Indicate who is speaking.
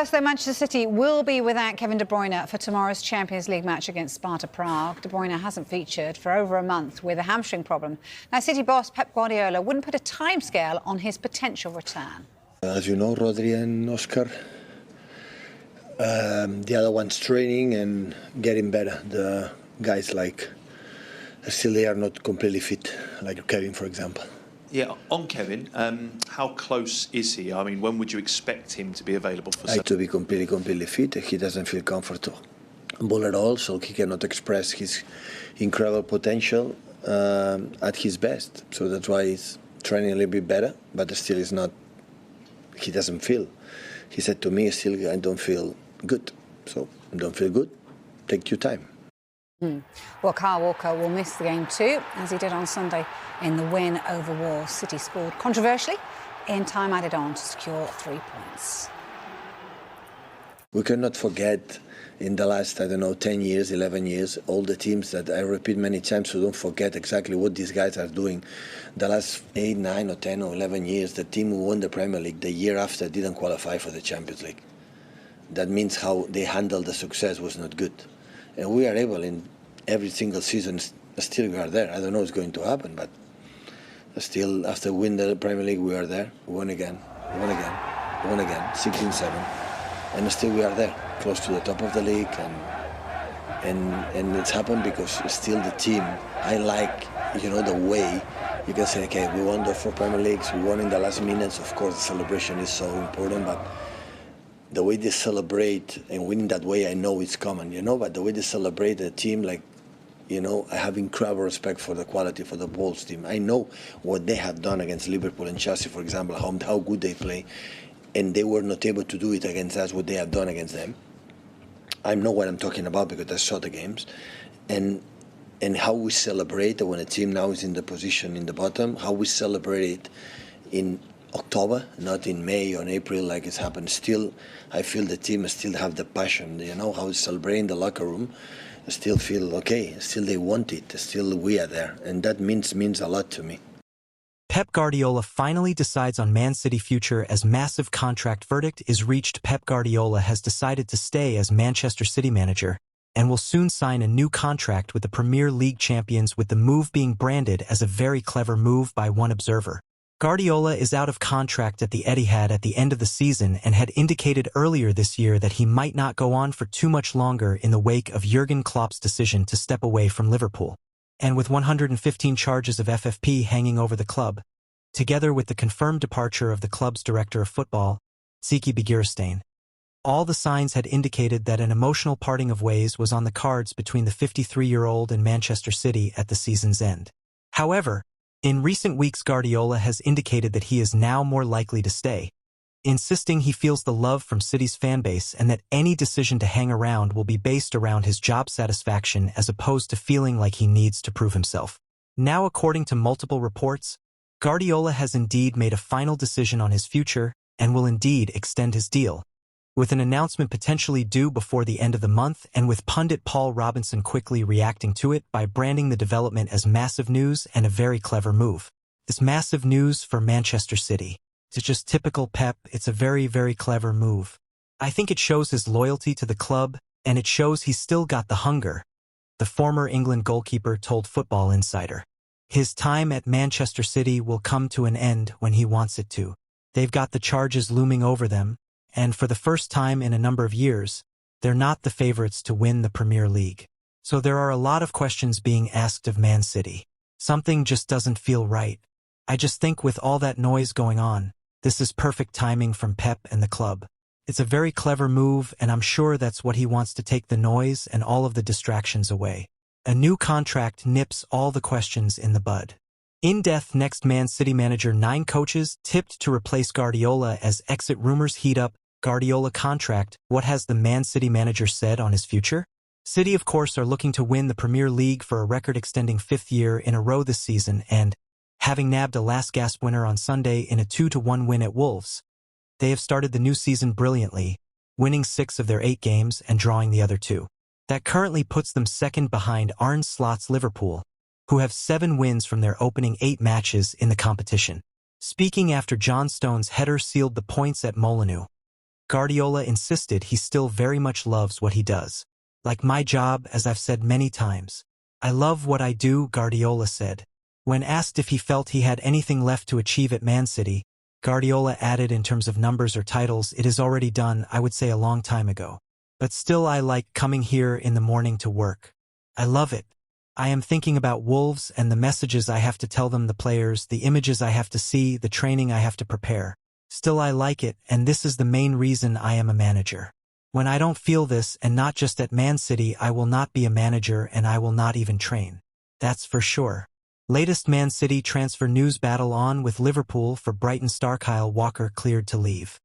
Speaker 1: First, though, Manchester City will be without Kevin De Bruyne for tomorrow's Champions League match against Sparta Prague. De Bruyne hasn't featured for over a month with a hamstring problem. Now, City boss Pep Guardiola wouldn't put a timescale on his potential return.
Speaker 2: As you know, Rodri and Oscar, the other one's training and getting better. The guys still they are not completely fit, like Kevin, for example.
Speaker 3: Yeah, on Kevin, how close is he? I mean, when would you expect him to be available for?
Speaker 2: To be completely fit. He doesn't feel comfortable at all, so he cannot express his incredible potential at his best. So that's why he's training a little bit better, but still is not. He doesn't feel. He said to me, "Still, I don't feel good." So don't feel good. Take your time.
Speaker 1: Well, Kyle Walker will miss the game too, as he did on Sunday in the win over Wolves. City scored controversially in time added on to secure 3 points.
Speaker 2: We cannot forget in the last, 10 years, 11 years, all the teams that I repeat many times, so don't forget exactly what these guys are doing. The last 8, 9 or 10 or 11 years, the team who won the Premier League the year after didn't qualify for the Champions League. That means how they handled the success was not good. And we are able in every single season, still we are there. I don't know what's going to happen, but still after winning the Premier League, we are there. We won again, 16-7. And still we are there, close to the top of the league. And it's happened because still the team, I like, the way you can say, okay, we won the 4 Premier Leagues, we won in the last minutes. Of course, the celebration is so important, but the way they celebrate and winning that way, I know it's common, but the way they celebrate the team, I have incredible respect for the quality for the Wolves team. I know what they have done against Liverpool and Chelsea, for example, how good they play, and they were not able to do it against us, what they have done against them. I know what I'm talking about because I saw the games, and how we celebrate when a team now is in the position in the bottom, how we celebrate it in October, not in May or in April like it's happened. Still, I feel the team still have the passion, how it's celebrating the locker room. I still feel okay, still they want it, still we are there, and that means a lot to me.
Speaker 4: Pep Guardiola finally decides on Man City future as massive contract verdict is reached. Pep Guardiola has decided to stay as Manchester City manager and will soon sign a new contract with the Premier League champions, with the move being branded as a very clever move by one observer. Guardiola is out of contract at the Etihad at the end of the season and had indicated earlier this year that he might not go on for too much longer in the wake of Jurgen Klopp's decision to step away from Liverpool. And with 115 charges of FFP hanging over the club, together with the confirmed departure of the club's director of football, Zeki Begiristain, all the signs had indicated that an emotional parting of ways was on the cards between the 53-year-old and Manchester City at the season's end. However, in recent weeks, Guardiola has indicated that he is now more likely to stay, insisting he feels the love from City's fanbase and that any decision to hang around will be based around his job satisfaction as opposed to feeling like he needs to prove himself. Now, according to multiple reports, Guardiola has indeed made a final decision on his future and will indeed extend his deal, with an announcement potentially due before the end of the month, and with pundit Paul Robinson quickly reacting to it by branding the development as massive news and a very clever move. This massive news for Manchester City. It's just typical Pep. It's a very, very clever move. I think it shows his loyalty to the club, and it shows he's still got the hunger, the former England goalkeeper told Football Insider. His time at Manchester City will come to an end when he wants it to. They've got the charges looming over them, and for the first time in a number of years, they're not the favorites to win the Premier League. So there are a lot of questions being asked of Man City. Something just doesn't feel right. I just think with all that noise going on, this is perfect timing from Pep and the club. It's a very clever move, and I'm sure that's what he wants to take the noise and all of the distractions away. A new contract nips all the questions in the bud. In-depth next. Man City manager 9 coaches tipped to replace Guardiola as exit rumors heat up. Guardiola contract. What has the Man City manager said on his future? City, of course, are looking to win the Premier League for a record-extending 5th year in a row this season, and, having nabbed a last-gasp winner on Sunday in a 2-1 win at Wolves, they have started the new season brilliantly, winning 6 of their 8 games and drawing the other 2. That currently puts them second behind Arne Slot's Liverpool, who have 7 wins from their opening 8 matches in the competition. Speaking after John Stones' header sealed the points at Molineux, Guardiola insisted he still very much loves what he does. Like my job, as I've said many times. I love what I do, Guardiola said. When asked if he felt he had anything left to achieve at Man City, Guardiola added in terms of numbers or titles, it is already done, I would say a long time ago. But still I like coming here in the morning to work. I love it. I am thinking about Wolves and the messages I have to tell them, the players, the images I have to see, the training I have to prepare. Still I like it, and this is the main reason I am a manager. When I don't feel this, and not just at Man City, I will not be a manager and I will not even train. That's for sure. Latest Man City transfer news: battle on with Liverpool for Brighton star Kyle Walker cleared to leave.